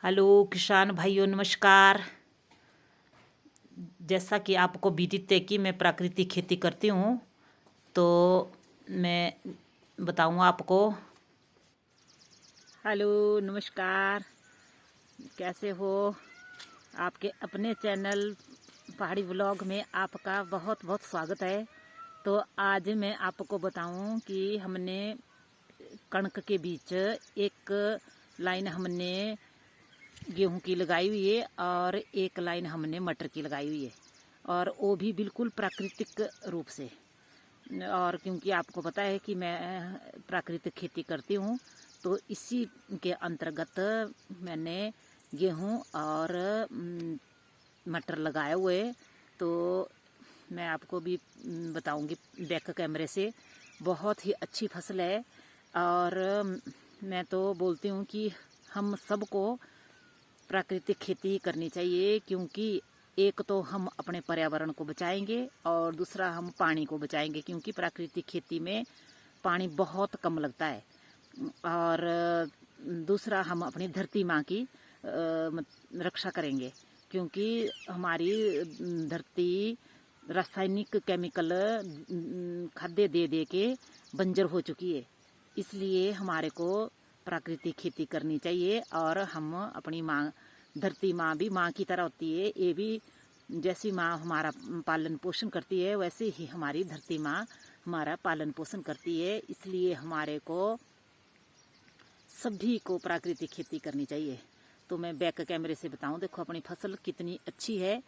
Hello किसान भाइयों, नमस्कार। जैसा कि आपको विदित है कि मैं प्राकृतिक खेती करती हूँ, तो मैं बताऊँ आपको। हेलो, नमस्कार। कैसे हो? आपके अपने चैनल पहाड़ी ब्लॉग में आपका बहुत बहुत स्वागत है। तो आज मैं आपको बताऊँ कि हमने कणक के बीच एक लाइन हमने गेहूं की लगाई हुई है और एक लाइन हमने मटर की लगाई हुई है, और वो भी बिल्कुल प्राकृतिक रूप से। और क्योंकि आपको पता है कि मैं प्राकृतिक खेती करती हूँ, तो इसी के अंतर्गत मैंने गेहूं और मटर लगाए हुए। तो मैं आपको भी बताऊंगी बैक कैमरे से। बहुत ही अच्छी फसल है, और मैं तो बोलती हूँ कि हम सबको प्राकृतिक खेती ही करनी चाहिए, क्योंकि एक तो हम अपने पर्यावरण को बचाएंगे और दूसरा हम पानी को बचाएंगे, क्योंकि प्राकृतिक खेती में पानी बहुत कम लगता है। और दूसरा हम अपनी धरती माँ की रक्षा करेंगे, क्योंकि हमारी धरती रासायनिक केमिकल खाद्य दे दे के बंजर हो चुकी है। इसलिए हमारे को प्राकृतिक खेती करनी चाहिए, और हम अपनी माँ, धरती माँ भी माँ की तरह होती है। ये भी जैसी माँ हमारा पालन पोषण करती है, वैसे ही हमारी धरती माँ हमारा पालन पोषण करती है। इसलिए हमारे को सभी को प्राकृतिक खेती करनी चाहिए। तो मैं बैक कैमरे से बताऊं, देखो अपनी फसल कितनी अच्छी है,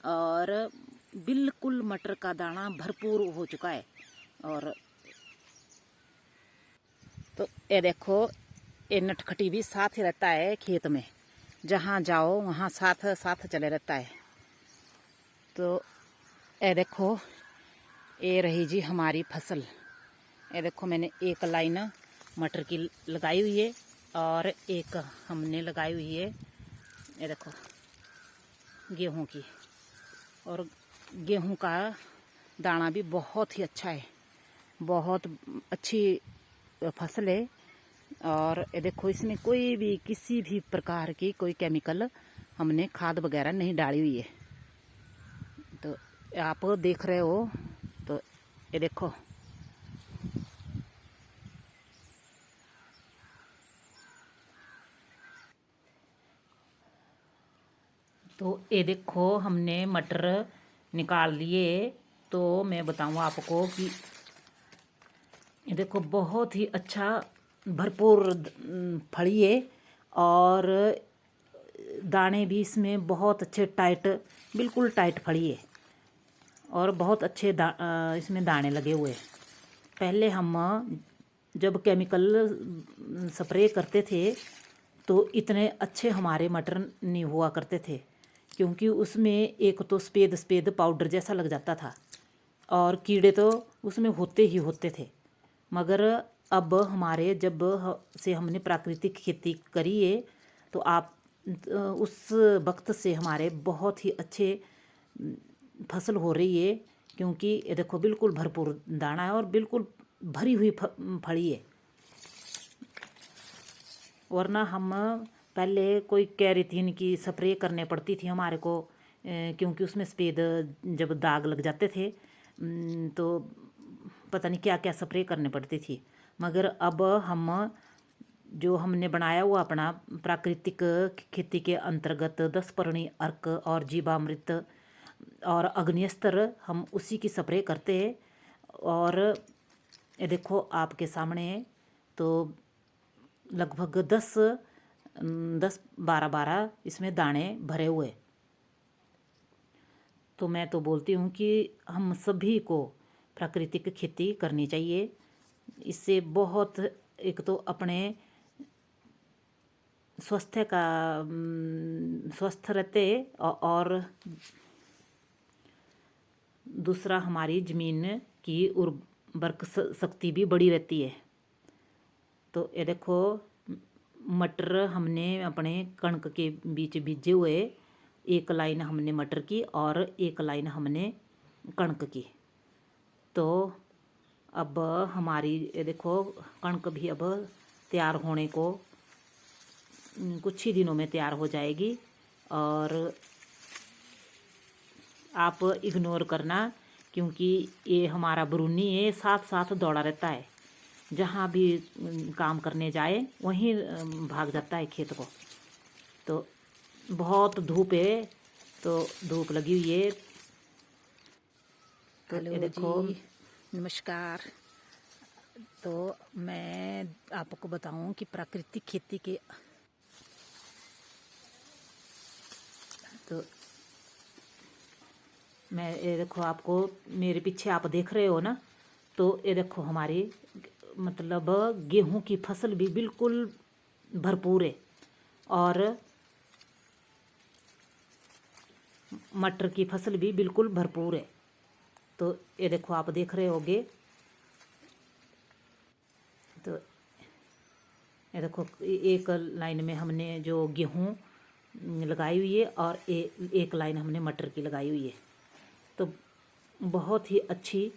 और बिल्कुल मटर का दाना भरपूर हो चुका है। और तो ये देखो, ये नटखटी भी साथ ही रहता है खेत में, जहाँ जाओ वहाँ साथ साथ चले रहता है। तो ये देखो, ये रही जी हमारी फसल। ये देखो, मैंने एक लाइन मटर की लगाई हुई है और एक हमने लगाई हुई है, ये देखो, गेहूं की। और गेहूं का दाना भी बहुत ही अच्छा है, बहुत अच्छी फसल है। और ये देखो, इसमें कोई भी किसी भी प्रकार की कोई केमिकल हमने खाद वगैरह नहीं डाली हुई है। तो आप देख रहे हो, तो ये देखो, तो ये देखो हमने मटर निकाल लिए। तो मैं बताऊँ आपको कि ये देखो, बहुत ही अच्छा भरपूर फली है, और दाने भी इसमें बहुत अच्छे टाइट, बिल्कुल टाइट फली है, और बहुत अच्छे इसमें दाने लगे हुए हैं। पहले हम जब केमिकल स्प्रे करते थे, तो इतने अच्छे हमारे मटर नहीं हुआ करते थे, क्योंकि उसमें एक तो सफ़ेद सफ़ेद पाउडर जैसा लग जाता था, और कीड़े तो उसमें होते ही होते थे। मगर अब हमारे जब से हमने प्राकृतिक खेती करी है, तो आप उस वक्त से हमारे बहुत ही अच्छे फसल हो रही है, क्योंकि ये देखो बिल्कुल भरपूर दाना है और बिल्कुल भरी हुई फली है। वरना हम पहले कोई कैरेटीन की स्प्रे करने पड़ती थी हमारे को, क्योंकि उसमें सफ़ेद जब दाग लग जाते थे, तो पता नहीं क्या क्या स्प्रे करने पड़ती थी। मगर अब हम जो हमने बनाया हुआ अपना प्राकृतिक खेती के अंतर्गत 10 परणी अर्क और जीवामृत और अग्निस्त्र, हम उसी की स्प्रे करते हैं। और ये देखो आपके सामने, तो लगभग 10-12 इसमें दाने भरे हुए। तो मैं तो बोलती हूँ कि हम सभी को प्राकृतिक खेती करनी चाहिए। इससे बहुत, एक तो अपने स्वास्थ्य का स्वस्थ रहते, और दूसरा हमारी ज़मीन की उर्वरक शक्ति भी बढ़ी रहती है। तो ये देखो, मटर हमने अपने कणक के बीच बीजे हुए, एक लाइन हमने मटर की और एक लाइन हमने कणक की। तो अब हमारी ये देखो, कणक भी अब तैयार होने को कुछ ही दिनों में तैयार हो जाएगी। और आप इग्नोर करना, क्योंकि ये हमारा ब्रूनी ये साथ साथ दौड़ा रहता है। जहाँ भी काम करने जाए वहीं भाग जाता है खेत को। तो बहुत धूप है, तो धूप लगी हुई है। तो ये देखो जी, नमस्कार। तो मैं आपको बताऊं कि प्राकृतिक खेती के तो मैं ये देखो, आपको मेरे पीछे आप देख रहे हो ना, तो ये देखो हमारी मतलब गेहूं की फसल भी बिल्कुल भरपूर है, और मटर की फसल भी बिल्कुल भरपूर है। तो ये देखो आप देख रहे होगे। तो ये देखो एक लाइन में हमने जो गेहूं लगाई हुई है, और एक लाइन हमने मटर की लगाई हुई है। तो बहुत ही अच्छी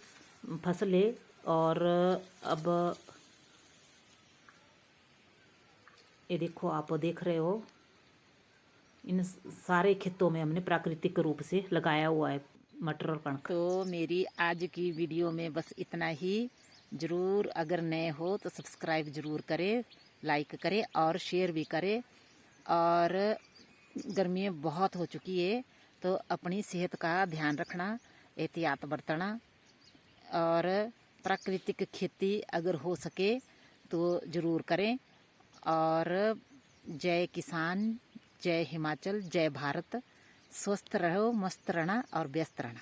फसल है। और अब ये देखो आप देख रहे हो, इन सारे खेतों में हमने प्राकृतिक रूप से लगाया हुआ है मटर और कणक। तो मेरी आज की वीडियो में बस इतना ही। ज़रूर अगर नए हो तो सब्सक्राइब ज़रूर करें, लाइक करें और शेयर भी करें। और गर्मियाँ बहुत हो चुकी है, तो अपनी सेहत का ध्यान रखना, एहतियात बरतना। और प्राकृतिक खेती अगर हो सके तो ज़रूर करें। और जय किसान, जय हिमाचल, जय भारत। स्वस्थ रहो, मस्त रहना और व्यस्त रहना।